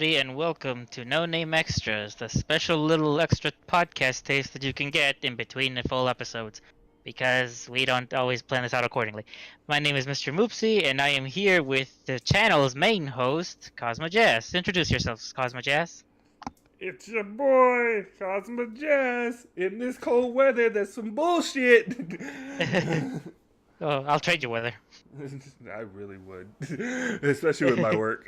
everybody, and welcome to No Name Extras, the special little extra podcast taste that you can get in between the full episodes, because we don't always plan this out accordingly. My name is Mr. Moopsy, and I am here with the channel's main host, Cosmo Jazz. Introduce yourselves, Cosmo Jazz. It's your boy, Cosmo Jazz. In this cold weather, there's some bullshit. Oh, I'll trade you weather. I really would, especially with my work.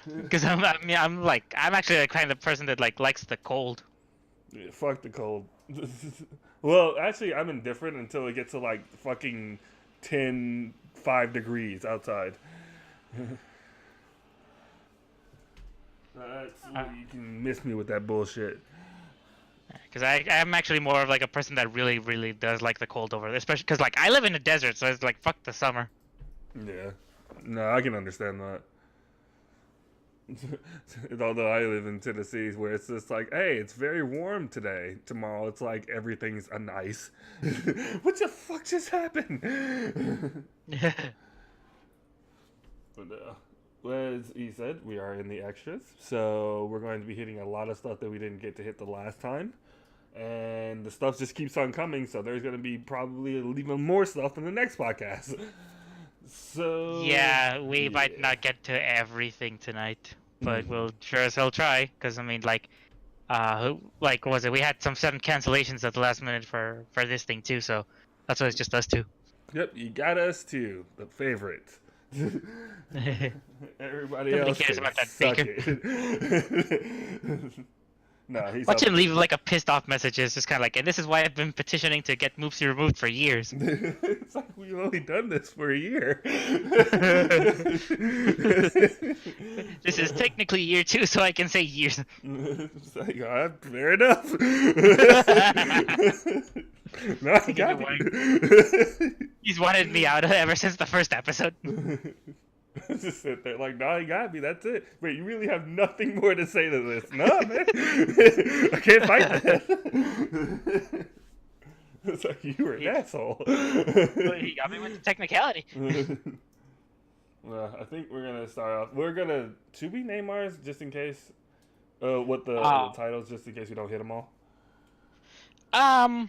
Because I'm actually the kind of person that likes the cold. Yeah, fuck the cold. Well, actually, I'm indifferent until it gets to like fucking 5 degrees outside. That's you can miss me with that bullshit. Because I'm actually more of like a person that really, really does like the cold over there, especially because like I live in the desert, so it's like fuck the summer. Yeah, no, I can understand that. Although I live in Tennessee, where it's just like, hey, it's very warm today. Tomorrow, it's like everything's a nice. What the fuck just happened? But as he said, we are in the extras, so we're going to be hitting a lot of stuff that we didn't get to hit the last time. And the stuff just keeps on coming, so there's going to be probably even more stuff in the next podcast. So yeah, we might not get to everything tonight, but we'll sure as hell try. Because I mean, what was it? We had some sudden cancellations at the last minute for this thing too, so that's why it's just us two. Yep, you got us too, the favorite. Everybody Nobody else cares can about that suck bacon. it. No, he's Watch him leave like a pissed off message. It's just kind of like, and this is why I've been petitioning to get Moopsy removed for years. It's like we've only done this for a year. This is technically year 2, so I can say years. It's like, fair enough. No, I got you. He's wanted me out ever since the first episode. Just sit there like, no, you got me. That's it. Wait, you really have nothing more to say to this? No, man. I can't fight that. It's like you were an asshole. He got me with the technicality. Well, I think we're gonna start off. Should we name ours just in case? What the titles, just in case we don't hit them all. I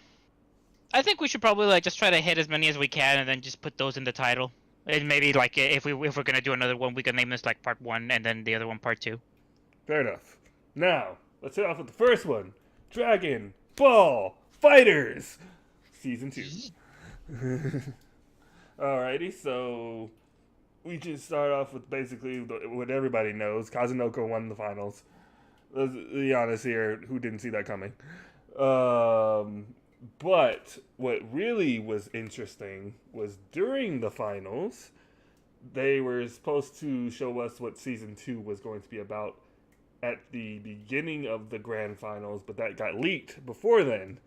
think we should probably just try to hit as many as we can, and then just put those in the title. And maybe if we're gonna do another one, we can name this like part 1, and then the other one part 2. Fair enough. Now let's hit off with the first one: DragonBall Fighterz Season 2. Alrighty, so we can start off with basically what everybody knows. Kazunoko won the finals. Let's be honest here, who didn't see that coming? But what really was interesting was during the finals, they were supposed to show us what Season 2 was going to be about at the beginning of the grand finals, but that got leaked before then.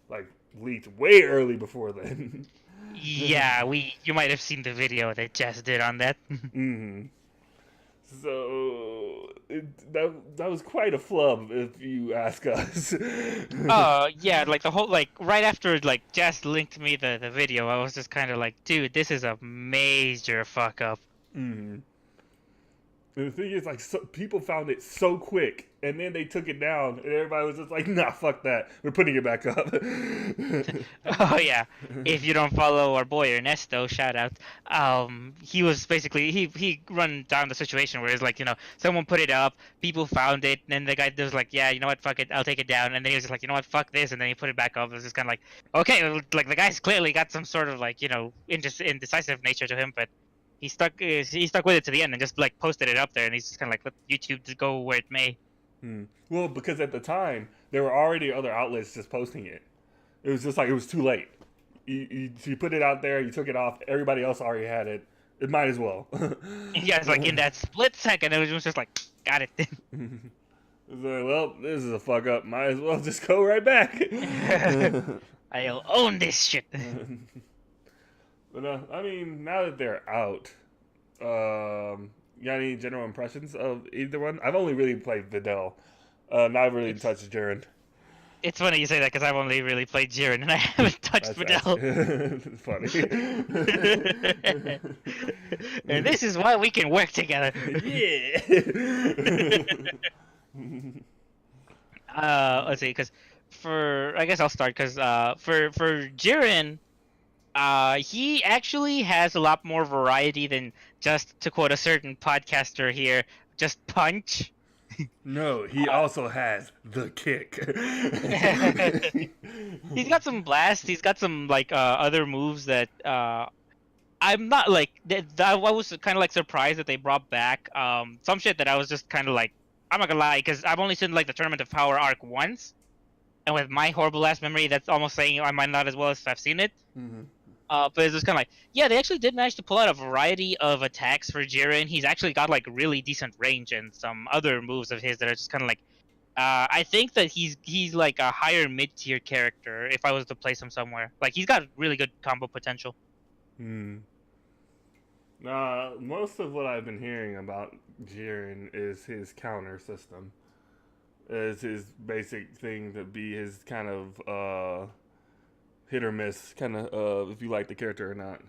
Like, leaked way early before then. Yeah, you might have seen the video that Jess did on that. Mm-hmm. So that was quite a flub, if you ask us. Yeah, like the whole right after Jess linked me the video, I was just kind of like, dude, this is a major fuck up. Mm-hmm. And the thing is, people found it so quick, and then they took it down, and everybody was just like, nah, fuck that. We're putting it back up. Oh, yeah. If you don't follow our boy Ernesto, shout out. He was basically, he run down the situation where it's like, someone put it up, people found it, and then the guy was like, yeah, you know what, fuck it, I'll take it down. And then he was just like, you know what, fuck this, and then he put it back up. It was just kind of like, okay, like the guy's clearly got some sort of indecisive nature to him, but he stuck with it to the end and just posted it up there, and he's just kind of like, let YouTube just go where it may. Well, because at the time there were already other outlets just posting it. It was just like it was too late. You put it out there, you took it off. Everybody else already had it. It might as well. Yeah, it's like in that split second, it was just like, got it. It's like, well, this is a fuck up. Might as well just go right back. I'll own this shit. But I mean, now that they're out, you got any general impressions of either one? I've only really played Videl. Not really touched Jiren. It's funny you say that because I've only really played Jiren and I haven't touched That's Videl. funny. And this is why we can work together. Yeah. Let's see, because I guess I'll start because for Jiren, he actually has a lot more variety than, just to quote a certain podcaster here, just punch. No, he also has the kick. He's got some blast. He's got some like other moves that I'm not like I was kind of like surprised that they brought back some shit that I was just kind of like, I'm not gonna lie, because I've only seen like the Tournament of Power arc once, and with my horrible ass memory, that's almost saying I might not as well as I've seen it. Mm-hmm. But it's just kind of like, yeah, they actually did manage to pull out a variety of attacks for Jiren. He's actually got like really decent range and some other moves of his that are just kind of like, I think that he's like a higher mid tier character if I was to place him somewhere. Like he's got really good combo potential. Hmm. Most of what I've been hearing about Jiren is his counter system. Is his basic thing to be his kind of hit or miss, kind of if you like the character or not.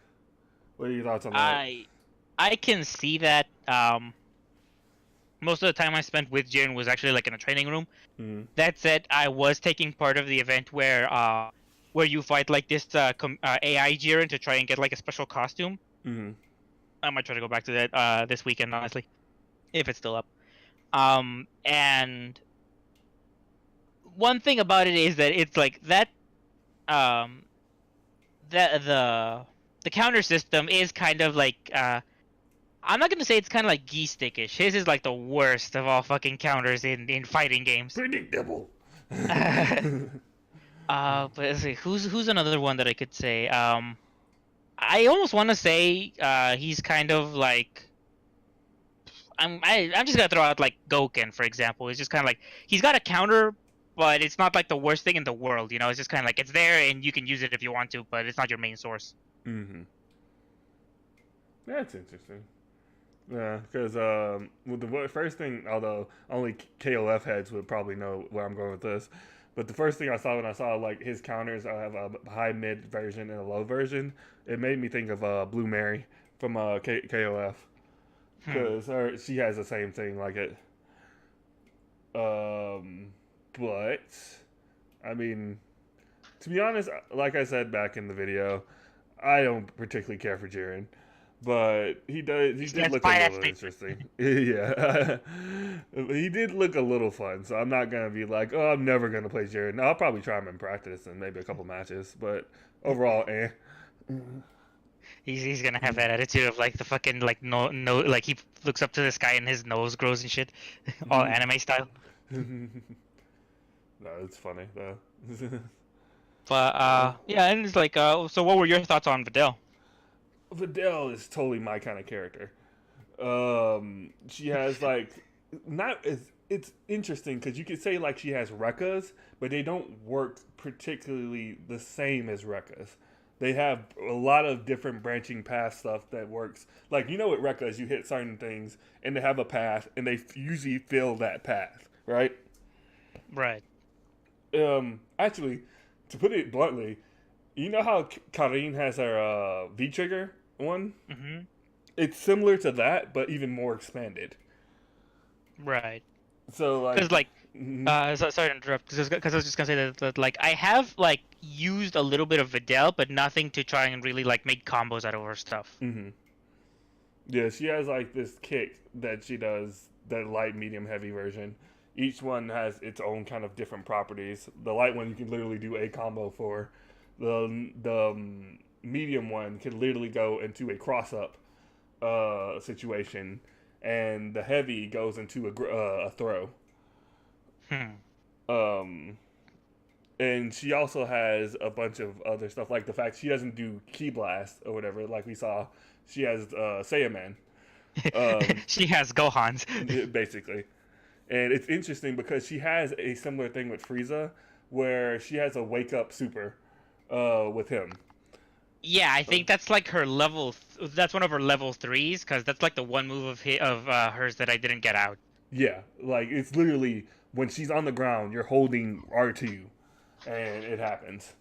What are your thoughts on that? I can see that. Most of the time I spent with Jiren was actually like in a training room. Mm-hmm. That said, I was taking part of the event where you fight like this AI Jiren to try and get like a special costume. Mm-hmm. I might try to go back to that this weekend, honestly, if it's still up. And one thing about it is that it's like that. The counter system is kind of like I'm not gonna say it's kind of like Geestickish. His is like the worst of all fucking counters in fighting games. Predictable. But let's see, who's another one that I could say? I almost want to say he's kind of like I'm just gonna throw out like Gouken, for example. It's just kind of like he's got a counter, but it's not like the worst thing in the world. You know, it's just kind of like it's there and you can use it if you want to, but it's not your main source. Mm-hmm. That's interesting. Yeah, because with the first thing, although only KOF heads would probably know where I'm going with this, but the first thing I saw when I saw like his counters, I have a high mid version and a low version. It made me think of Blue Mary from KOF, because she has the same thing like it. But I mean, to be honest, like I said back in the video, I don't particularly care for Jiren. But he did look a little interesting. Yeah. He did look a little fun, so I'm not going to be like, oh, I'm never going to play Jiren. No, I'll probably try him in practice and maybe a couple matches, but overall, eh. He's gonna have that attitude of like the fucking like no like he looks up to the sky and his nose grows and shit, all anime style. No, it's funny though. But yeah, and it's like so what were your thoughts on Videl? Videl is totally my kind of character. She has like it's interesting because you could say like she has Rekkas, but they don't work particularly the same as Rekkas. They have a lot of different branching path stuff that works. Like, you know, with Rekkas, you hit certain things and they have a path and they usually fill that path, right? Right. Actually, to put it bluntly, you know how Karin has her V-trigger one? Mm-hmm. It's similar to that, but even more expanded. Right. So, like... Because, like, sorry to interrupt, because I was just going to say that, like, I have, like, used a little bit of Videl, but nothing to try and really, like, make combos out of her stuff. Mm-hmm. Yeah, she has, like, this kick that she does, that light, medium, heavy version. Each one has its own kind of different properties. The light one you can literally do a combo for. The medium one can literally go into a cross-up situation, and the heavy goes into a throw. And she also has a bunch of other stuff, like the fact she doesn't do Ki Blast or whatever, like we saw. She has Saiyaman. She has Gohans. Basically. And it's interesting because she has a similar thing with Frieza, where she has a wake-up super with him. Yeah, I think that's like her level. That's one of her level 3s, because that's like the one move of hers that I didn't get out. Yeah, like it's literally when she's on the ground, you're holding R2, and it happens.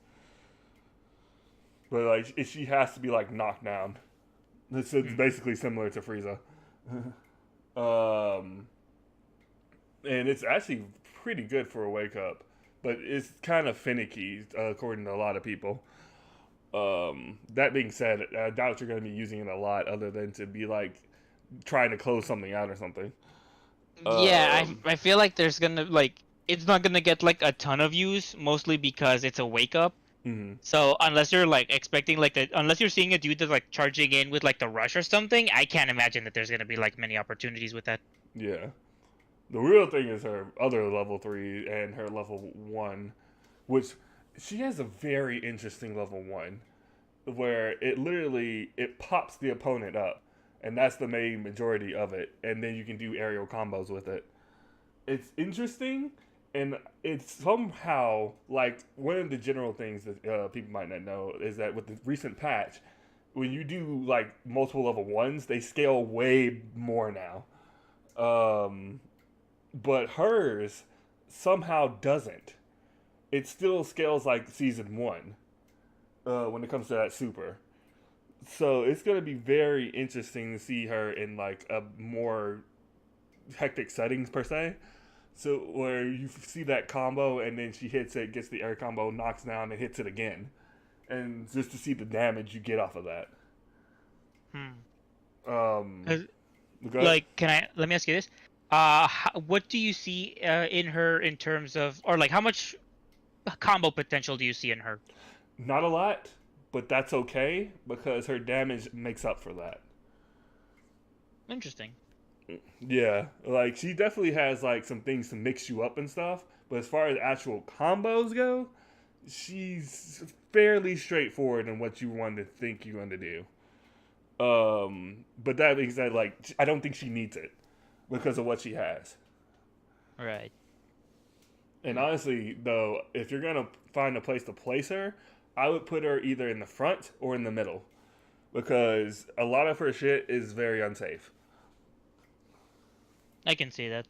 But like she has to be like knocked down. It's basically similar to Frieza. um, and it's actually pretty good for a wake up, but it's kind of finicky according to a lot of people. That being said, I doubt you're going to be using it a lot, other than to be like trying to close something out or something. Yeah, I feel like there's gonna like it's not gonna get like a ton of views, mostly because it's a wake up. Mm-hmm. So unless you're like expecting like unless you're seeing a dude that's like charging in with like the rush or something, I can't imagine that there's gonna be like many opportunities with that. Yeah. The real thing is her other level 3 and her level 1, which she has a very interesting level 1 where it literally it pops the opponent up, and that's the main majority of it, and then you can do aerial combos with it. It's interesting, and it's somehow like one of the general things that people might not know is that with the recent patch, when you do like multiple level 1s, they scale way more now. But hers somehow doesn't. It still scales like season 1 when it comes to that super. So it's gonna be very interesting to see her in like a more hectic settings per se. So where you see that combo and then she hits it, gets the air combo, knocks down, and hits it again, and just to see the damage you get off of that. Um, Like, let me ask you this? What do you see in her in terms of, or like, how much combo potential do you see in her? Not a lot, but that's okay because her damage makes up for that. Interesting. Yeah, like she definitely has like some things to mix you up and stuff, but as far as actual combos go, she's fairly straightforward in what you want to think you want to do. But that being said, like I don't think she needs it because of what she has. Right. And honestly, though, if you're gonna find a place to place her, I would put her either in the front or in the middle because a lot of her shit is very unsafe. I can see that.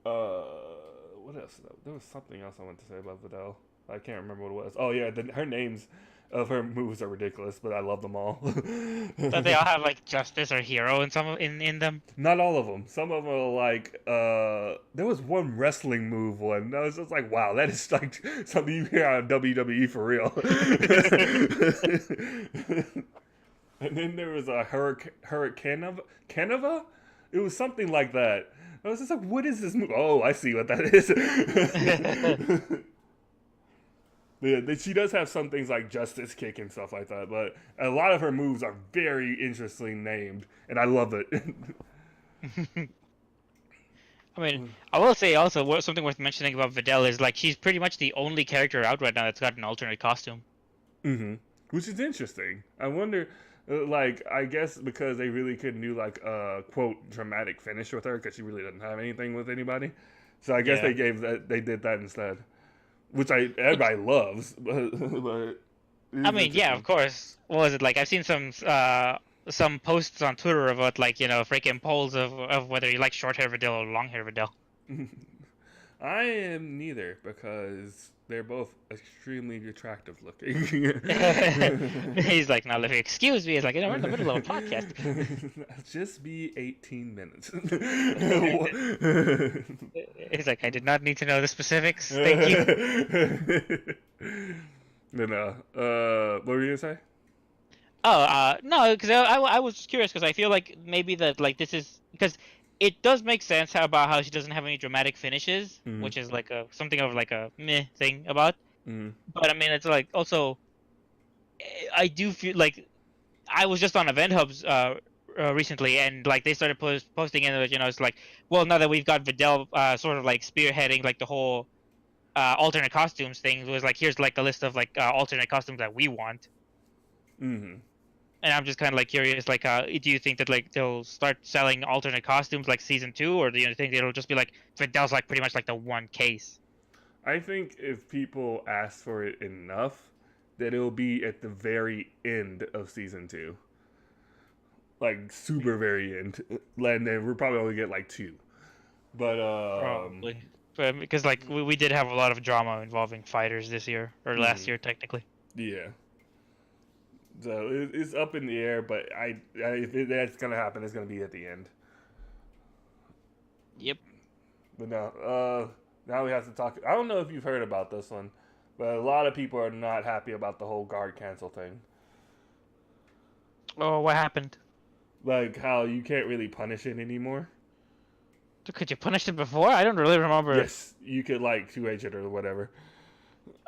What else? There was something else I wanted to say about Videl. I can't remember what it was. Oh yeah, her names of her moves are ridiculous, but I love them all. But they all have like justice or hero in some in them. Not all of them. Some of them are like. There was one wrestling move one. I was just like, wow, that is like something you hear on WWE for real. And then there was a Hurricanova. It was something like that. I was just like, what is this move? Oh, I see what that is. Yeah, she does have some things like Justice Kick and stuff like that, but a lot of her moves are very interestingly named, and I love it. I mean, I will say also something worth mentioning about Videl is like she's pretty much the only character out right now that's got an alternate costume. Mm-hmm. Which is interesting. I wonder, like, I guess because they really couldn't do like a quote dramatic finish with her because she really doesn't have anything with anybody, so I guess they did that instead, which everybody loves. But I mean, yeah, of course. What was it like? I've seen some posts on Twitter about like freaking polls of whether you like short hair Videl or long hair Videl. I am neither because they're both extremely attractive looking. He's like, now, excuse me. He's like, we're in the middle of a podcast. Just be 18 minutes. He's like, I did not need to know the specifics. Thank you. No. What were you gonna say? Oh, no, because I was just curious because I feel like maybe that like this is because it does make sense about how she doesn't have any dramatic finishes, which is like something of like a meh thing about. But I mean, it's like also, I do feel like I was just on Event Hubs recently, and like they started posting in it. It's like, well, now that we've got Videl sort of like spearheading like the whole alternate costumes thing, it was like here's like a list of like alternate costumes that we want. Mm-hmm. And I'm just kind of like curious, like, do you think that like they'll start selling alternate costumes like season 2, or do you think it'll just be like Fidel's like pretty much like the one case? I think if people ask for it enough, that it'll be at the very end of season 2, like super very end, and then we'll probably only get like 2. But Probably. Because like we did have a lot of drama involving fighters this year or last year technically. Yeah. So it's up in the air, but if that's gonna happen, it's gonna be at the end. Yep. But no, now we have to talk. I don't know if you've heard about this one, but a lot of people are not happy about the whole guard cancel thing. Oh, what happened? Like how you can't really punish it anymore. Could you punish it before? I don't really remember. Yes, you could like 2H it or whatever.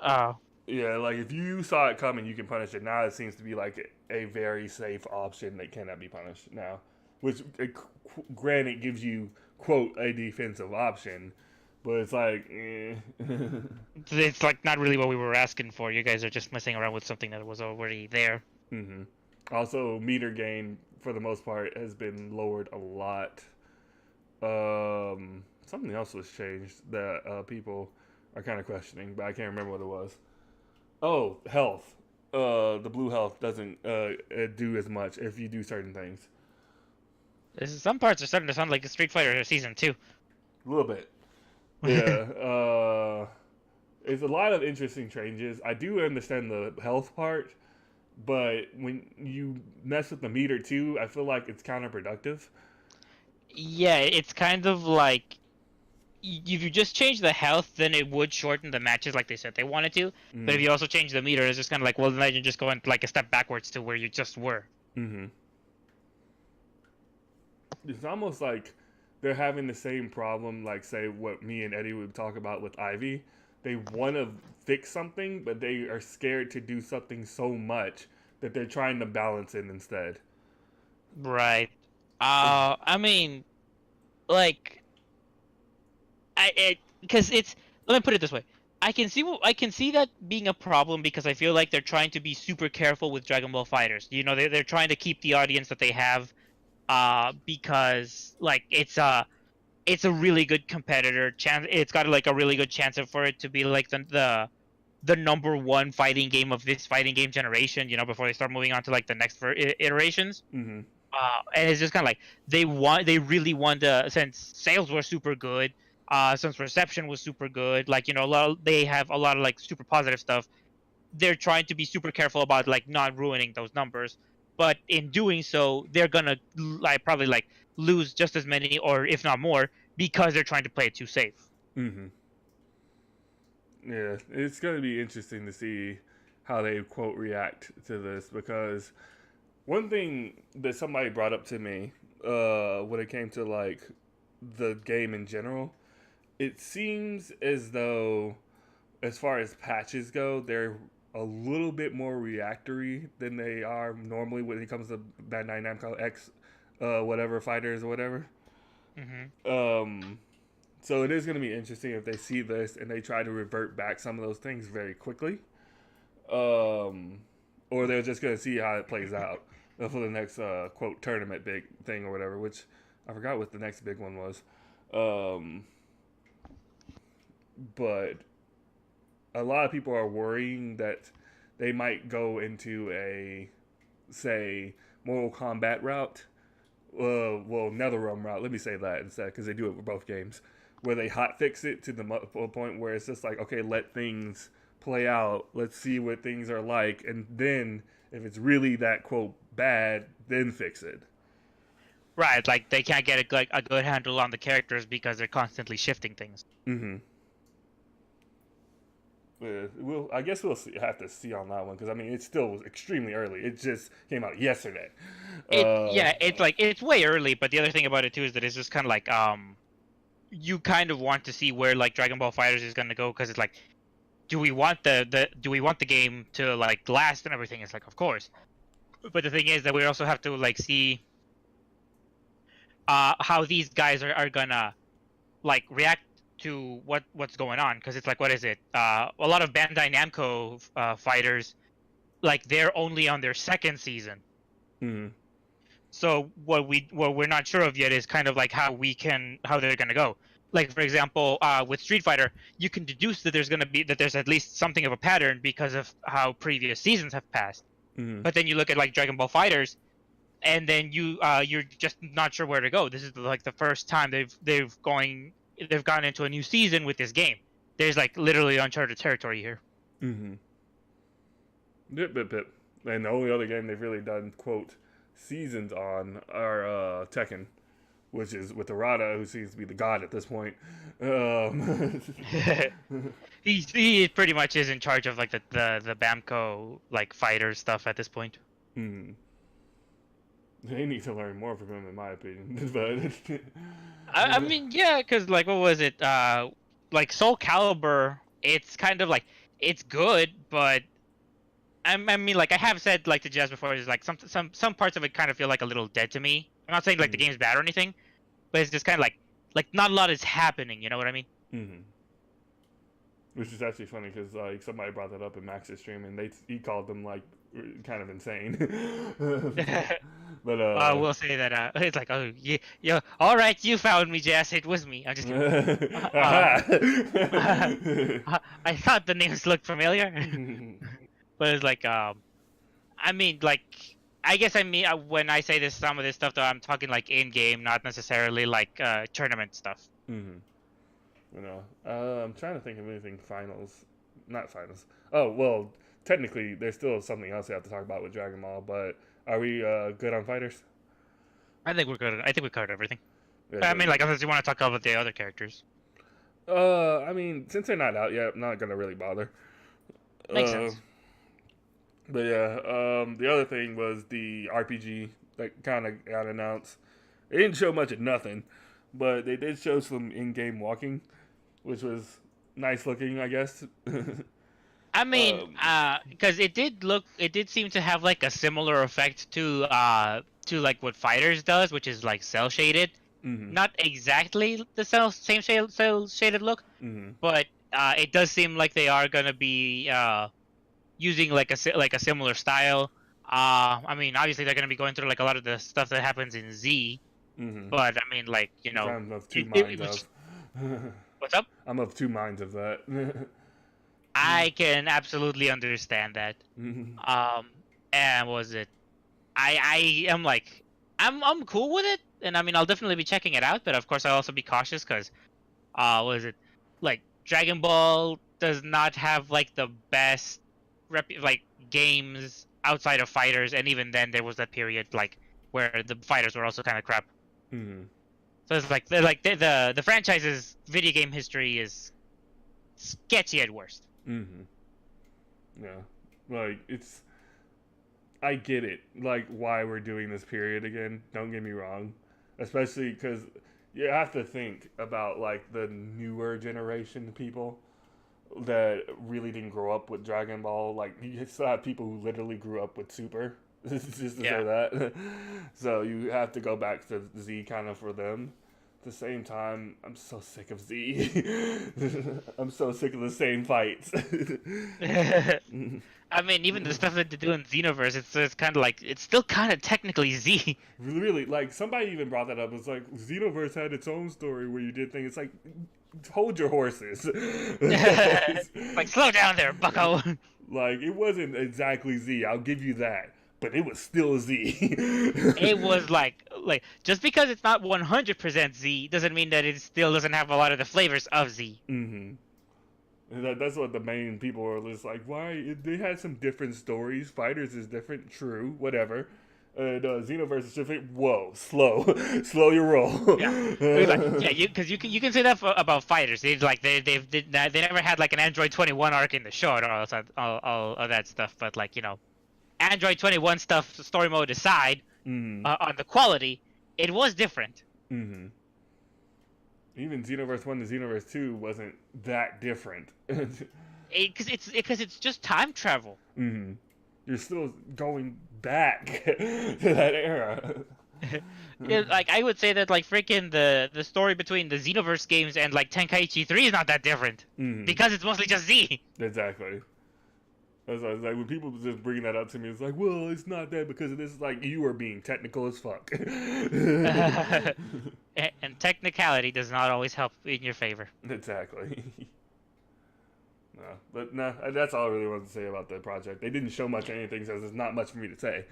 Oh. Yeah, like if you saw it coming, you can punish it. Now it seems to be like a very safe option that cannot be punished now, which granted gives you quote a defensive option, but it's like It's like not really what we were asking for. You guys are just messing around with something that was already there. Mm-hmm. Also, meter gain for the most part has been lowered a lot. Something else was changed that people are kind of questioning, but I can't remember what it was. Oh, health. The blue health doesn't do as much if you do certain things. Some parts are starting to sound like Street Fighter Season 2. A little bit. Yeah. It's a lot of interesting changes. I do understand the health part, but when you mess with the meter too, I feel like it's counterproductive. Yeah, it's kind of like if you just change the health, then it would shorten the matches like they said they wanted to. But if you also change the meter, it's just kind of like, well, then you're just going like a step backwards to where you just were. Mm-hmm. It's almost like they're having the same problem, like say what me and Eddie would talk about with Ivy. They want to fix something, but they are scared to do something so much that they're trying to balance it instead. Right. I mean, like, because it's. Let me put it this way. I can see that being a problem because I feel like they're trying to be super careful with Dragon Ball Fighters. You know, they're trying to keep the audience that they have, because like it's a really good competitor. It's got like a really good chance for it to be like the number one fighting game of this fighting game generation. You know, before they start moving on to like the next iterations. Mm-hmm. And it's just kind of like they really want to, since sales were super good, since reception was super good, like, you know, they have a lot of like super positive stuff. They're trying to be super careful about like not ruining those numbers, but in doing so, they're gonna like probably like lose just as many or if not more because they're trying to play it too safe. Mm-hmm. Yeah, it's gonna be interesting to see how they quote react to this because. One thing that somebody brought up to me when it came to like the game in general, it seems as though, as far as patches go, they're a little bit more reactory than they are normally when it comes to Bandai Namco X, whatever fighters or whatever. Mm-hmm. So it is going to be interesting if they see this and they try to revert back some of those things very quickly, or they're just going to see how it plays out. For the next quote tournament big thing or whatever, which I forgot what the next big one was. But a lot of people are worrying that they might go into a, say, Mortal Kombat route. Well, NetherRealm route. Let me say that instead, because they do it with both games, where they hotfix it to the point where it's just like, okay, let things play out. Let's see what things are like, and then if it's really that quote bad, then fix it. Right, like they can't get a good handle on the characters because they're constantly shifting things. Mm-hmm. Yeah, I guess we'll have to see on that one because I mean it's still extremely early. It just came out yesterday. It's like it's way early, but the other thing about it too is that it's just kind of like you kind of want to see where like Dragon Ball Fighterz is going to go because it's like, do we want the game to like last and everything? It's like, of course. But the thing is that we also have to like see how these guys are gonna like react to what's going on, because it's like, what is it? A lot of Bandai Namco fighters, like they're only on their second season. Mm-hmm. So what we're not sure of yet is kind of like how they're gonna go. Like for example, with Street Fighter, you can deduce that there's at least something of a pattern because of how previous seasons have passed. Mm-hmm. But then you look at like Dragon Ball Fighterz, and then you're just not sure where to go. This is like the first time they've going they've gone into a new season with this game. There's like literally uncharted territory here. Mm-hmm. Yep. And the only other game they've really done, quote, seasons on are Tekken, which is with Arata, who seems to be the god at this point. He pretty much is in charge of like the Bamco like fighter stuff at this point. Hmm. They need to learn more from him, in my opinion. But I mean, yeah, because like what was it? Like Soul Calibur, it's kind of like it's good, but I mean, like I have said like to Jazz before, is like some parts of it kind of feel like a little dead to me. I'm not saying like the game's bad or anything, but it's just kind of like not a lot is happening. You know what I mean? Mm-hmm. Which is actually funny because like somebody brought that up in Max's stream, and he called them like kind of insane. But I will say that it's like, oh yeah, all right, you found me, Jazz. It was me. I'm just kidding. I thought the names looked familiar, but it's like I mean, like, I guess I mean when I say this, some of this stuff, though, I'm talking like in game, not necessarily like tournament stuff. Mm-hmm. You know, I'm trying to think of anything not finals. Oh well, technically, there's still something else we have to talk about with Dragon Ball. But are we good on fighters? I think we're good. I think we covered everything. Yeah, I mean, like, unless you want to talk about the other characters. I mean, since they're not out yet, I'm not gonna really bother. Makes sense. But yeah, the other thing was the RPG that kind of got announced. They didn't show much of nothing, but they did show some in-game walking, which was nice looking, I guess. I mean, because it did seem to have like a similar effect to like what Fighters does, which is like cell shaded. Mm-hmm. Not exactly the same cell shaded look, Mm-hmm. but it does seem like they are gonna be using like a similar style. I mean, obviously they're gonna be going through like a lot of the stuff that happens in Z, Mm-hmm. but I mean, like, you know, I'm of two minds of. What's up? I'm of two minds of that. I can absolutely understand that. Mm-hmm. And was it? I am like, I'm cool with it, and I mean, I'll definitely be checking it out. But of course, I'll also be cautious because, was it like Dragon Ball does not have like the best like games outside of Fighters, and even then there was that period like where the Fighters were also kind of crap. Mm-hmm. So it's like the franchise's video game history is sketchy at worst. Mm-hmm. Yeah, like I get it, like why we're doing this period again. Don't get me wrong, especially because you have to think about like the newer generation people that really didn't grow up with Dragon Ball. Like you still have people who literally grew up with Super. Just to say that. So you have to go back to Z kind of for them. At the same time, I'm so sick of Z. I'm so sick of the same fights. I mean, even the stuff that they do in Xenoverse, it's kind of like, it's still kind of technically Z. Really, like somebody even brought that up. It's like Xenoverse had its own story where you did things. It's like, hold your horses. Like, slow down there, bucko. Like it wasn't exactly Z. I'll give you that. But it was still Z. It was like just because it's not 100% Z doesn't mean that it still doesn't have a lot of the flavors of Z. Mm-hmm. And that's what the main people were just like. Why they had some different stories. Fighters is different, true, whatever. And Xenoverse is different. Whoa, slow your roll. Yeah, because you can say that about Fighters. They never had like an Android 21 arc in the show and all of that stuff. But like, you know, Android 21 stuff, story mode aside, Mm-hmm. on the quality, it was different. Mm-hmm. Even Xenoverse 1 to Xenoverse 2 wasn't that different. Because it's just time travel. Mm-hmm. You're still going back to that era. Yeah, like I would say that like freaking the story between the Xenoverse games and like Tenkaichi 3 is not that different. Mm-hmm. Because it's mostly just Z. Exactly. That's why I was like, when people just bring that up to me, it's like, well, it's not that because of this. Like, you are being technical as fuck. And technicality does not always help in your favor. Exactly. No, that's all I really wanted to say about the project. They didn't show much of anything, so there's not much for me to say.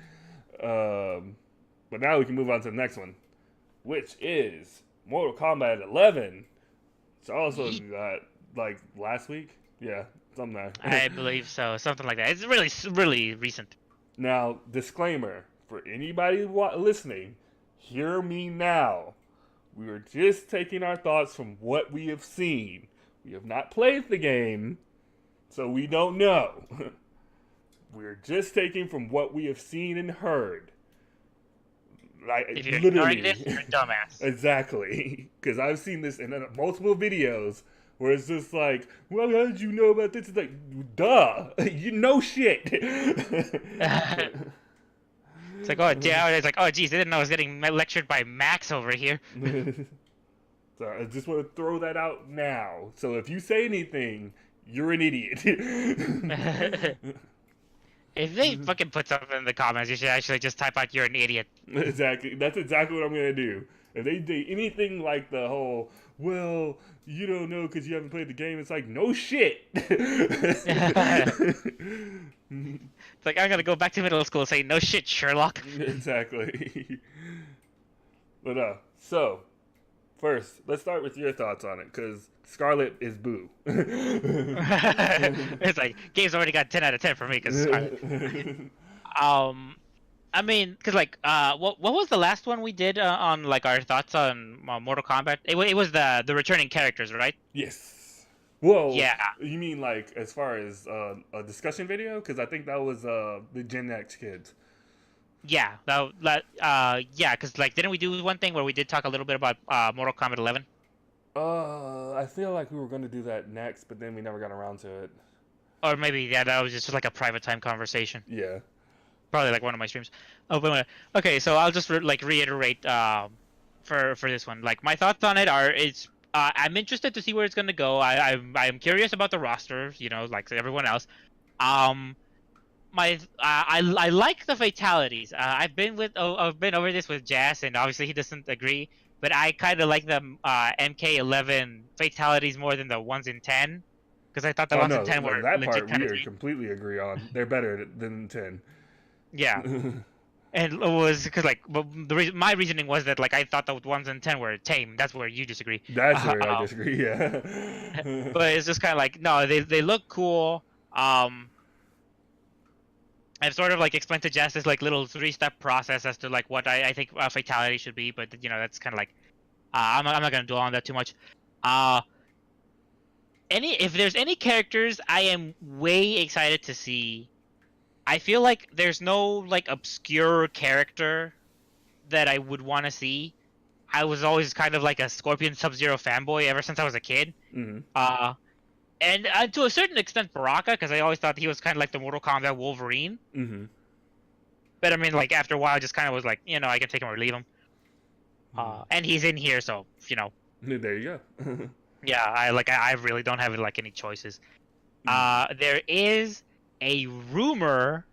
But now we can move on to the next one, which is Mortal Kombat 11 It's also like last week. Yeah, something like that. I believe so, something like that. It's really recent. Now, disclaimer for anybody listening, hear me now. We are just taking our thoughts from what we have seen. We have not played the game, so we don't know. We're just taking from what we have seen and heard. Like, If you're literally. ignoring this, you're a dumbass. Exactly. Because I've seen this in multiple videos where it's just like, well, how did you know about this? It's like, duh. You know shit. It's like, oh, yeah. It's like, oh, geez, I didn't know I was getting lectured by Max over here. So I just want to throw that out now. So if you say anything, you're an idiot. If they fucking put something in the comments, you should actually just type out, you're an idiot. Exactly. That's exactly what I'm going to do. If they do anything like the whole, well, you don't know because you haven't played the game, it's like, no shit. It's like, I'm going to go back to middle school and say, no shit, Sherlock. Exactly. But, so, first, let's start with your thoughts on it, because Scarlet is boo. It's like, game's already got 10 out of 10 for me, because Scarlet. I mean, because, like, what was the last one we did on, like, our thoughts on Mortal Kombat? It was the returning characters, right? Yes. Whoa. Yeah. You mean, like, as far as a discussion video? Because I think that was the Gen X kids. Yeah, yeah, because, like, didn't we do one thing where we did talk a little bit about Mortal Kombat 11? I feel like we were going to do that next, but then we never got around to it. Or maybe, yeah, that was just like a private time conversation. Yeah. Probably like one of my streams. Oh, but okay, so I'll just reiterate for this one. Like, my thoughts on it are, I'm interested to see where it's gonna go. I'm curious about the roster, you know, like everyone else. I like the fatalities. I've been over this with Jazz, and obviously he doesn't agree. But I kind of like the MK11 fatalities more than the ones in 10, because I thought the ones in 10 were that legit part we completely agree on. They're better than 10. Yeah. And it was because, like, my reasoning was that, like, I thought the ones in 10 were tame. That's where you disagree. That's where I disagree. Yeah. But it's just kind of like, no, they look cool. I've sort of, like, explained to Jess this, like, little 3-step process as to, like, what I think a fatality should be, but, you know, that's kind of like, I'm not gonna dwell on that too much. If there's any characters I am way excited to see, I feel like there's no, like, obscure character that I would want to see. I was always kind of like a Scorpion Sub-Zero fanboy ever since I was a kid. Mm-hmm. And to a certain extent, Baraka, because I always thought he was kind of like the Mortal Kombat Wolverine. Mm-hmm. But I mean, like, after a while, I just kind of was like, you know, I can take him or leave him. And he's in here, so, you know. There you go. Yeah, I really don't have, like, any choices. There is a rumor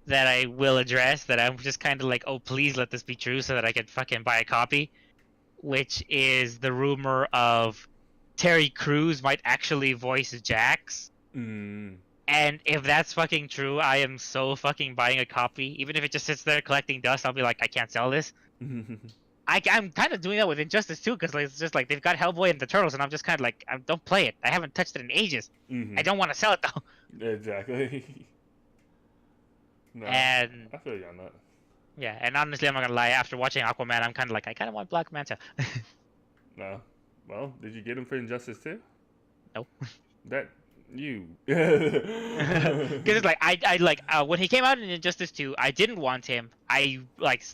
that I will address that I'm just kind of like, oh, please let this be true so that I can fucking buy a copy, which is the rumor of Terry Crews might actually voice Jax. And if that's fucking true, I am so fucking buying a copy. Even if it just sits there collecting dust, I'll be like, I can't sell this. I'm kind of doing that with Injustice too, because, like, it's just like they've got Hellboy and the Turtles, and I'm just kind of like, don't play it. I haven't touched it in ages. I don't want to sell it though. Exactly. No, And I feel you on that. yeah, and honestly, I'm not gonna lie. After watching Aquaman, I'm kind of like, I kind of want Black Manta. No. Well, did you get him for Injustice too? Nope. That you. Because it's like I like when he came out in Injustice 2, I didn't want him. I like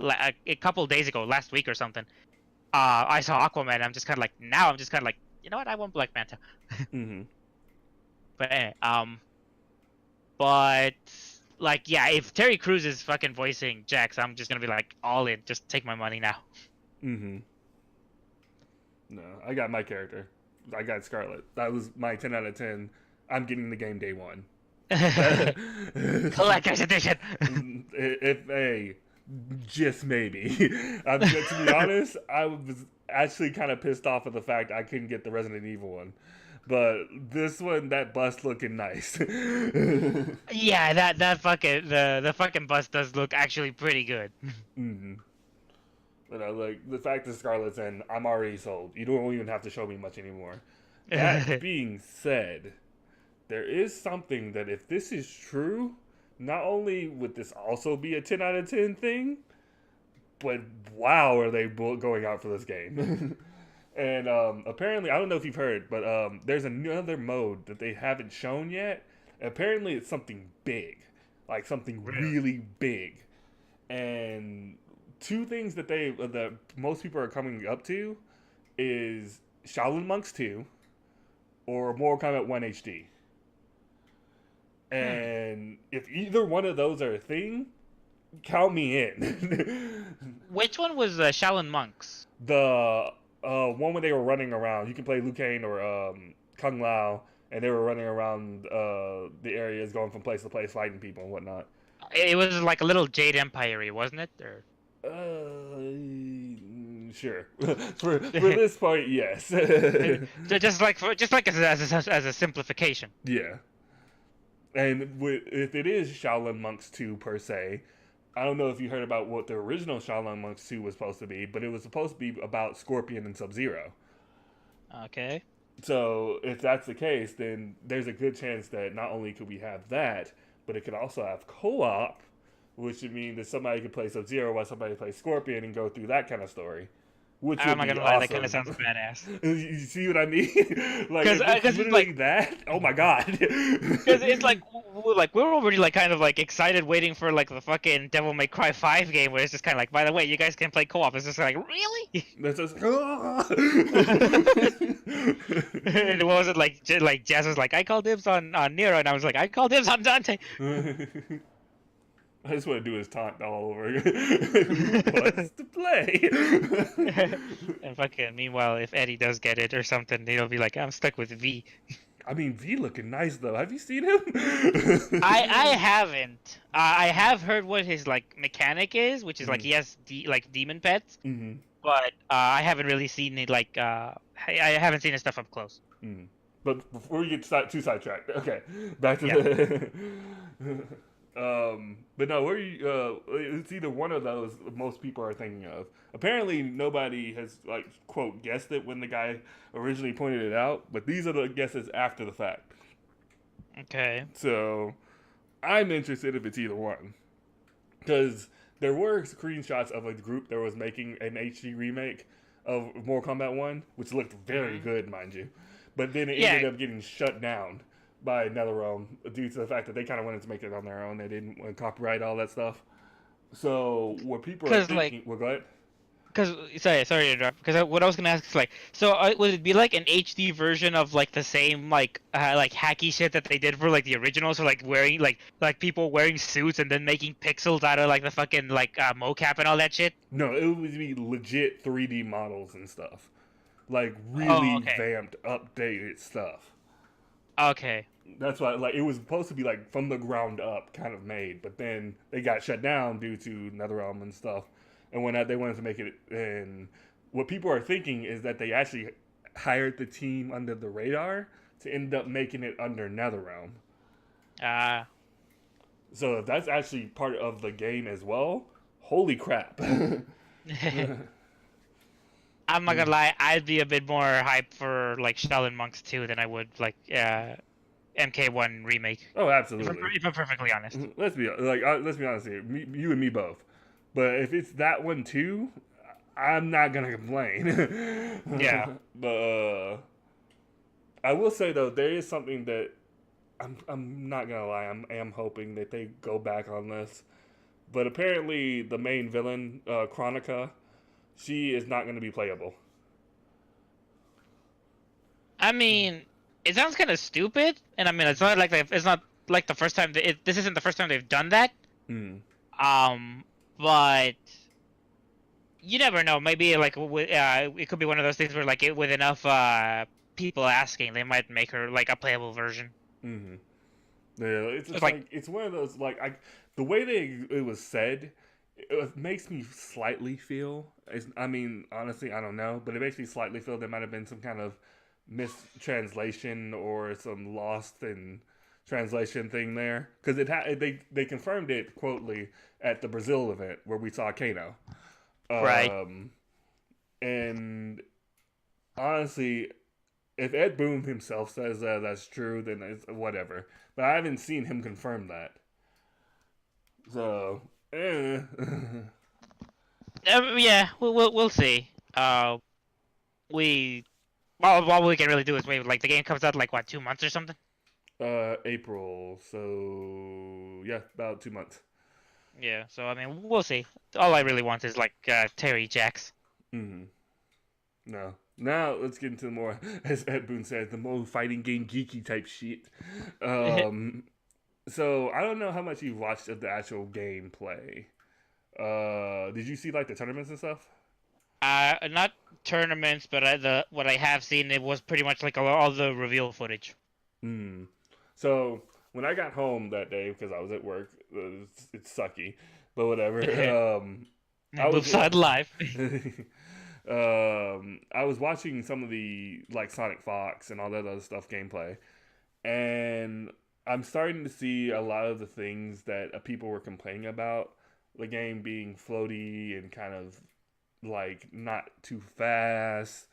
a couple of days ago, last week or something. I saw Aquaman. I'm just kind of like, now I'm just kind of like, you know what? I want Black Manta. But anyway, but like, yeah, if Terry Crews is fucking voicing Jax, I'm just gonna be like, all in. Just take my money now. No, I got my character. I got Scarlet. That was my 10 out of 10. I'm getting the game day one. Collector's edition. Just maybe. To be honest, I was actually kind of pissed off at the fact I couldn't get the Resident Evil one. But this one, that bust looking nice. Yeah, that fucking the fucking bust does look actually pretty good. You know, like the fact that Scarlet's in, I'm already sold. You don't even have to show me much anymore. That being said, there is something that if this is true, not only would this also be a 10 out of 10 thing, but wow, are they going out for this game? And apparently, I don't know if you've heard, but there's another mode that they haven't shown yet. Apparently, it's something big, like something Really? really big. And two things that most people are coming up to is Shaolin Monks 2 or Mortal Kombat 1 HD. Hmm. And if either one of those are a thing, count me in. Which one was Shaolin Monks? The one where they were running around, you can play Liu Kang or Kung Lao, and they were running around the areas, going from place to place, fighting people and whatnot. It was like a little Jade Empire, wasn't it? Or Sure. For this part, yes. just like as a simplification. Yeah. And if it is Shaolin Monks 2 per se, I don't know if you heard about what the original Shaolin Monks 2 was supposed to be, but it was supposed to be about Scorpion and Sub-Zero. Okay. So if that's the case, then there's a good chance that not only could we have that, but it could also have co-op, which would mean that somebody could play Sub-Zero while somebody plays Scorpion and go through that kind of story. Which I'm would not be gonna lie, that kind of awesome. sounds badass. You see what I mean? Like, if it's Because it's literally like, that, oh my god. because it's like we're already like kind of like excited waiting for like the fucking Devil May Cry 5 game where it's just kind of like, by the way, you guys can play co-op. It's just like, really? That's just. And what was it like? Like Jazz was like, I called dibs on Nero, and I was like, I called dibs on Dante. I just want to do his taunt all over again. Who wants to play? And fucking meanwhile, if Eddie does get it or something, he'll be like, I'm stuck with V. I mean, V looking nice though. Have you seen him? I haven't. I have heard what his like mechanic is, which is like he has like demon pets, Mm-hmm. but I haven't really seen it like I haven't seen his stuff up close. Mm. But before we get too sidetracked, okay, back to Yeah. the. But no, it's either one of those most people are thinking of. Apparently, nobody has like quote guessed it when the guy originally pointed it out. But these are the guesses after the fact. Okay. So I'm interested if it's either one, because there were screenshots of a group that was making an HD remake of Mortal Kombat 1, which looked very good, mind you. But then it ended up getting shut down by NetherRealm due to the fact that they kind of wanted to make it on their own. They didn't want to copyright all that stuff. So what people are thinking... like, well, go ahead. Because sorry to interrupt. Because what I was gonna ask is like, so would it be like an HD version of like the same like hacky shit that they did for like the originals, or like wearing like people wearing suits and then making pixels out of like the fucking like mocap and all that shit? No, it would be legit 3D models and stuff. Like really vamped, updated stuff. Okay. That's why, like, it was supposed to be like from the ground up, kind of made, but then they got shut down due to NetherRealm and stuff. And when they wanted to make it, and what people are thinking is that they actually hired the team under the radar to end up making it under NetherRealm. So if that's actually part of the game as well, holy crap! I'm not gonna lie, I'd be a bit more hyped for like Shaolin Monks 2 than I would like MK1 remake. Oh, absolutely. If I'm perfectly honest. Let's be honest here. You and me both. But if it's that one too, I'm not gonna complain. Yeah. But I will say though, there is something that I'm not gonna lie. I am hoping that they go back on this. But apparently, the main villain, Chronica, she is not gonna be playable. I mean, it sounds kind of stupid, and I mean, it's not like the first time this isn't the first time they've done that. But you never know. Maybe like it could be one of those things where like with enough people asking, they might make her like a playable version. Mm-hmm. Yeah, it's like it's one of those like the way it was said, it makes me slightly feel. I mean, honestly, I don't know, but it makes me slightly feel there might have been some kind of mistranslation or some lost in translation thing there, because they confirmed it quotely at the Brazil event where we saw Kano. Right. Um, and honestly, if Ed Boon himself says that that's true, then it's whatever. But I haven't seen him confirm that. So, eh. Yeah, we'll see. We well, all we can really do is wait. Like the game comes out like what, 2 months or something. April. So yeah, about 2 months. Yeah. So I mean, we'll see. All I really want is like Terry Jacks. Mm-hmm. No. Now let's get into the more, as Ed Boon says, the more fighting game geeky type shit. Um, so I don't know how much you watched of the actual gameplay. Did you see like the tournaments and stuff? Not tournaments, but the what I have seen, it was pretty much like all the reveal footage. Mm. So when I got home that day because I was at work, it's sucky, but whatever. I was Both side live. I was watching some of the like Sonic Fox and all that other stuff gameplay, and I'm starting to see a lot of the things that people were complaining about the game being floaty and kind of like not too fast.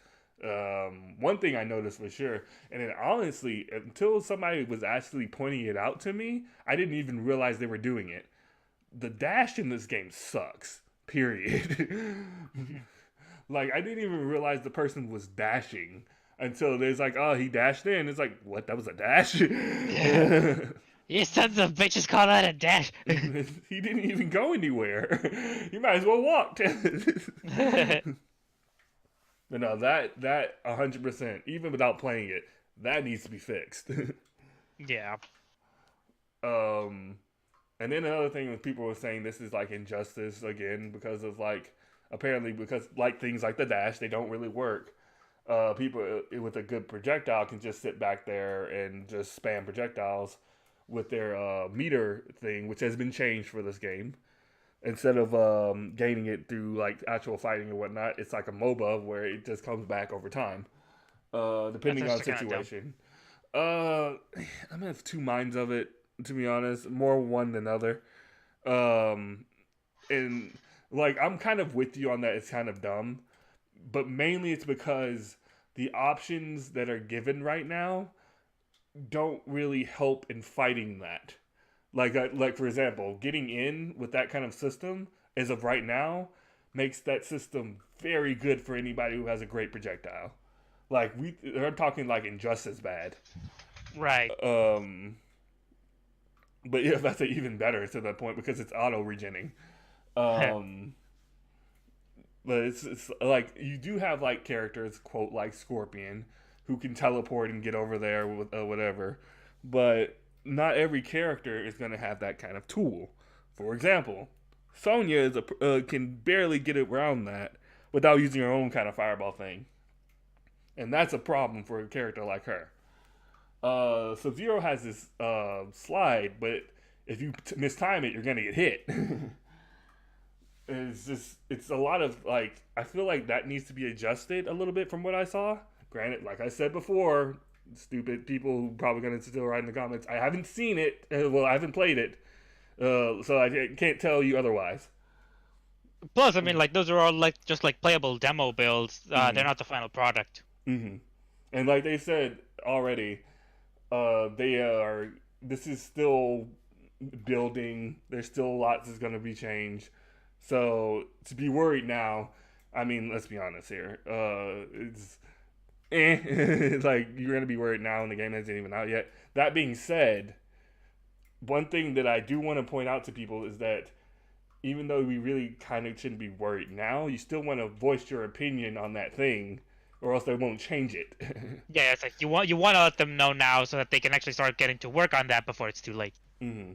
One thing I noticed for sure, and then honestly, until somebody was actually pointing it out to me, I didn't even realize they were doing it. The dash in this game sucks. Period. Like I didn't even realize the person was dashing until there's like, oh, he dashed in. It's like, what? That was a dash. Yeah. You sons of bitches call that a dash. He didn't even go anywhere. You might as well walked. But no, that 100%, even without playing it, that needs to be fixed. Yeah. um, and then another thing was people were saying this is like injustice again because of like apparently because like things like the dash they don't really work. People with a good projectile can just sit back there and just spam projectiles with their meter thing, which has been changed for this game. Instead of gaining it through like actual fighting and whatnot, it's like a MOBA where it just comes back over time, That's depending on actually kind of dumb. situation. I'm of two minds of it, to be honest. More one than other. Um, and like I'm kind of with you on that. It's kind of dumb, but mainly it's because the options that are given right now don't really help in fighting that. Like for example, getting in with that kind of system as of right now makes that system very good for anybody who has a great projectile. Like they're talking like injustice bad. Right. Um, but yeah, that's even better to that point because it's auto regenning. Um, but it's like you do have like characters quote like Scorpion who can teleport and get over there with whatever, but not every character is going to have that kind of tool. For example, Sonya is can barely get around that without using her own kind of fireball thing, and that's a problem for a character like her. Sub Zero has this slide, but if you mistime it, you're gonna get hit. It's a lot of like I feel like that needs to be adjusted a little bit from what I saw. Granted, like I said before, stupid people who probably gonna still write in the comments. I haven't seen it. Well, I haven't played it, so I can't tell you otherwise. Plus, I mean, like those are all like just like playable demo builds. They're Mm-hmm. not the final product. Mm-hmm. And like they said already, they are. This is still building. There's still lots that's gonna be changed. So to be worried now, I mean, let's be honest here. It's like you're gonna be worried now, and the game hasn't even out yet. That being said, one thing that I do want to point out to people is that even though we really kind of shouldn't be worried now, you still want to voice your opinion on that thing, or else they won't change it. Yeah, it's like you want to let them know now so that they can actually start getting to work on that before it's too late. Mm-hmm.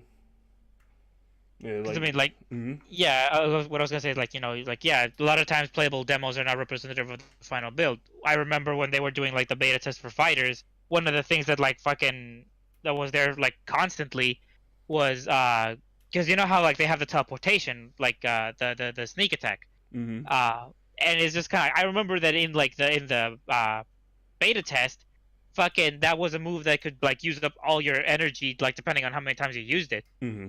Yeah, Because I like. mean, like, Mm-hmm. yeah, what I was gonna say is like, like yeah, a lot of times playable demos are not representative of the final build. I remember when they were doing like the beta test for Fighters, one of the things that like fucking that was there like constantly was because you know how like they have the teleportation like the sneak attack Mm-hmm. and it's just kind of I remember that in like the beta test, fucking that was a move that could like use up all your energy like depending on how many times you used it. Mm-hmm.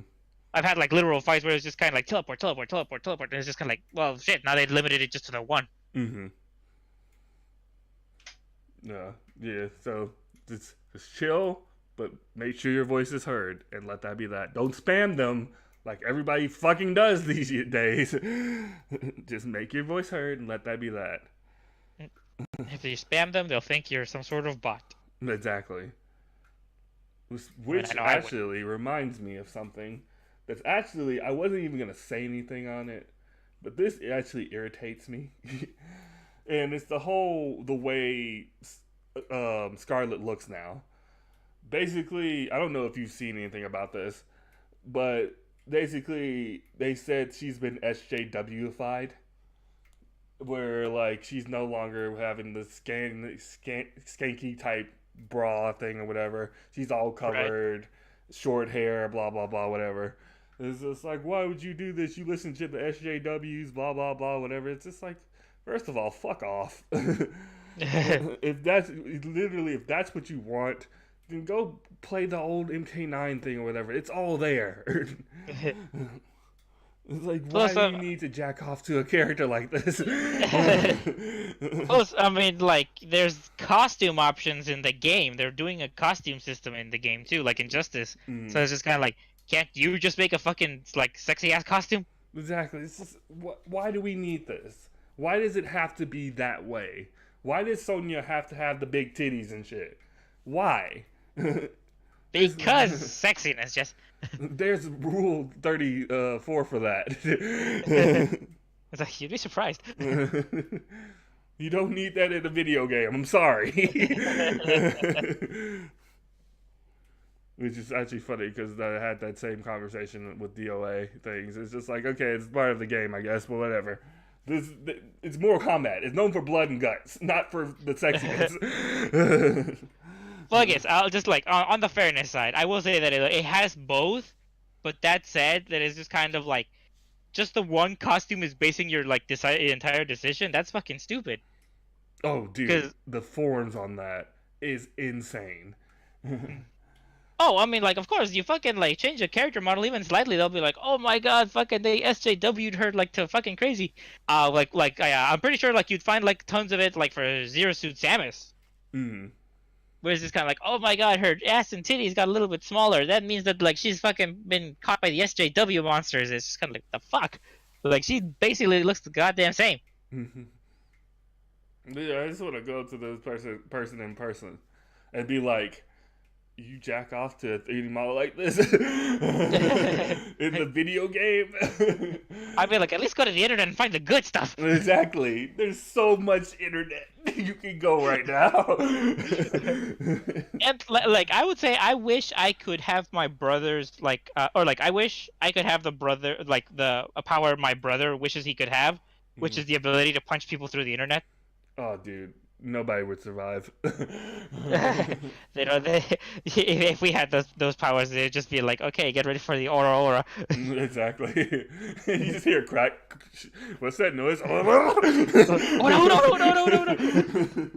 I've had like literal fights where it's just kind of like teleport, teleport, teleport, teleport, and it's just kind of like, well, shit. Now they limited it just to the one. Mm-hmm. Yeah, yeah. So just chill, but make sure your voice is heard, and let that be that. Don't spam them like everybody fucking does these days. Just make your voice heard and let that be that. If you spam them, they'll think you're some sort of bot. Exactly. I mean, Which I know I would. actually reminds me of something that's actually I wasn't even gonna say anything on it, but this actually irritates me, and it's the way Scarlet looks now. Basically, I don't know if you've seen anything about this, but basically they said she's been SJWified, where like she's no longer having the skanky type bra thing or whatever. She's all Right. covered, short hair, blah blah blah, whatever. It's just like, why would you do this? You listen to the SJWs, blah blah blah, whatever. It's just like, first of all, fuck off. If that's literally if that's what you want, then go play the old MK9 thing or whatever. It's all there. It's like, why Plus, do you need to jack off to a character like this? plus, I mean, like, there's costume options in the game. They're doing a costume system in the game too, like Injustice. So Mm, it's just kind of like, can't you just make a fucking like sexy ass costume? exactly. It's just, why do we need this? Why does it have to be that way? Why does Sonya have to have the big titties and shit? Why? there's, Because sexiness, just. there's rule 34 for that. It's like you'd be surprised. You don't need that in a video game. I'm sorry. Which is actually funny because I had that same conversation with DOA things. It's just like, okay, it's part of the game, I guess, but whatever. This it's Mortal Kombat. It's known for blood and guts, not for the sexiness. Well, I guess I'll just like on the fairness side, I will say that it has both. But that said, that is just kind of like just the one costume is basing your like entire decision. That's fucking stupid. Oh, dude, Because the forums on that is insane. oh, I mean, like of course you fucking like change the character model even slightly, they'll be like, oh my god, fucking they SJW'd her like to fucking crazy. I'm pretty sure like you'd find like tons of it like for Zero Suit Samus. Mm. Where it's just kind of like, oh my god, her ass and titties got a little bit smaller. That means that like she's fucking been caught by the SJW monsters. It's just kind of like the fuck. Like she basically looks the goddamn same. Yeah, I just want to go to this person in person and be like, you jack off to a 3D model like this in the video game? I mean, like at least go to the internet and find the good stuff. Exactly. There's so much internet you can go right now. And like I would say, I wish I could have my brother's like, or like I wish I could have the brother like the a power my brother wishes he could have, which is the ability to punch people through the internet. Oh, dude, nobody would survive. They know they if we had those powers, they'd just be like, okay, get ready for the aura aura. Exactly. You just hear a crack. What's that noise? Oh no no no no no no no!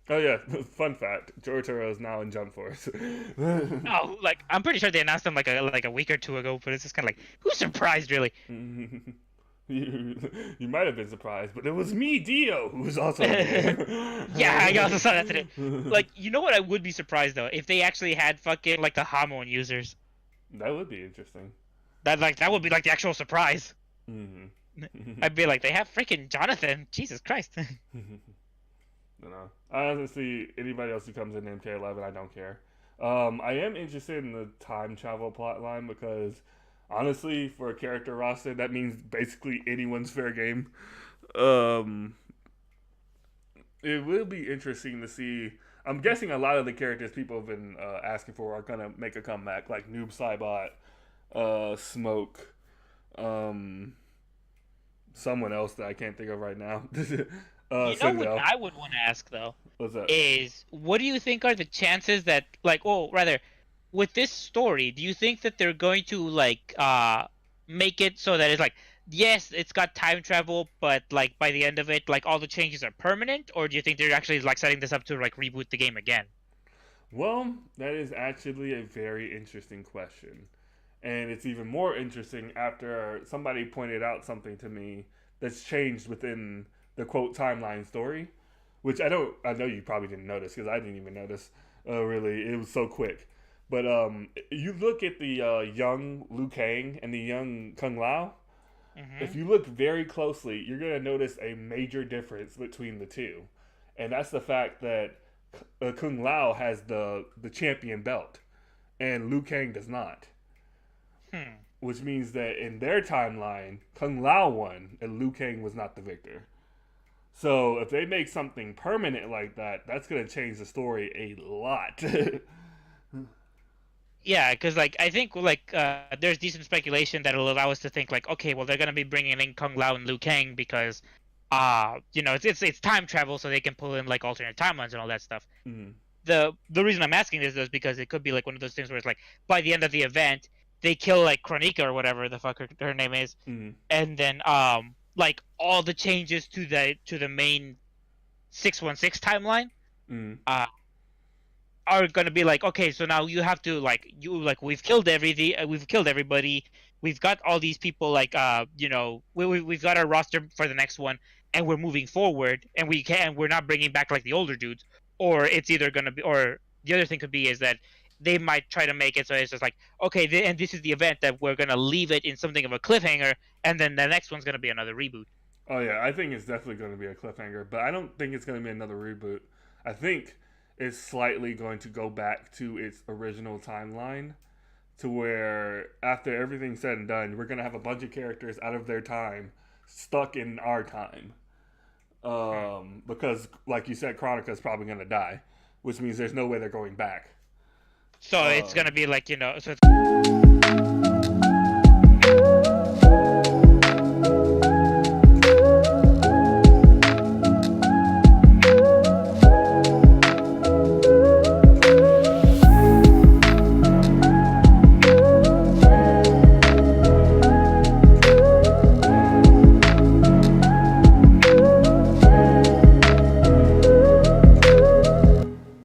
Oh yeah, fun fact: Jotaro is now in Jump Force. Oh, like I'm pretty sure they announced them like a week or two ago, but it's just kind of like, who's surprised really? You might have been surprised, but it was me, Dio, who was also in the Yeah, I also saw that today. game. Like, you know what? I would be surprised though if they actually had fucking like the hormone users. That would be interesting. That would be like the actual surprise. Hmm. I'd be like, they have freaking Jonathan. Jesus Christ. You know, honestly, anybody else who comes in MK11, I don't care. I am interested in the time travel plotline because, honestly, for a character roster, that means basically anyone's fair game. Um, it will be interesting to see. I'm guessing a lot of the characters people have been asking for are gonna make a comeback, like Noob Saibot, Smoke, um, someone else that I can't think of right now. You know what Sindel. I would want to ask though What's that? is, what do you think are the chances that like, oh, rather, with this story, do you think that they're going to like make it so that it's like, yes, it's got time travel, but like by the end of it, like all the changes are permanent, or do you think they're actually like setting this up to like reboot the game again? Well, that is actually a very interesting question. And it's even more interesting after somebody pointed out something to me that's changed within the quote timeline story, which I know you probably didn't notice because I didn't even notice. Really, it was so quick. But you look at the young Liu Kang and the young Kung Lao. If Hmm. you look very closely, you're gonna notice a major difference between the two, and that's the fact that Kung Lao has the champion belt, and Liu Kang does not. Hmm. Which means that in their timeline, Kung Lao won and Liu Kang was not the victor. So if they make something permanent like that, that's gonna change the story a lot. Yeah, because like I think like there's decent speculation that'll allow us to think like, okay, well they're gonna be bringing in Kung Lao and Liu Kang because, you know, it's time travel, so they can pull in like alternate timelines and all that stuff. Mm, The reason I'm asking this is because it could be like one of those things where it's like by the end of the event they kill like Kronika or whatever the fuck her name is, mm, and then like all the changes to the main 616 timeline mm, uh are gonna be like, okay, so now you have to like you like we've killed everything, we've killed everybody, we've got all these people like you know we've got our roster for the next one, and we're moving forward, and we're not bringing back like the older dudes, or it's either gonna be, or the other thing could be is that they might try to make it so it's just like, okay, and this is the event that we're gonna leave it in something of a cliffhanger, and then the next one's gonna be another reboot. oh yeah, I think it's definitely going to be a cliffhanger, but I don't think it's going to be another reboot. I think it's slightly going to go back to its original timeline, to where after everything's said and done, we're going to have a bunch of characters out of their time stuck in our time. Hmm. Because, like you said, Chronica's probably going to die, which means there's no way they're going back. So it's Um, gonna be like, you know, so it's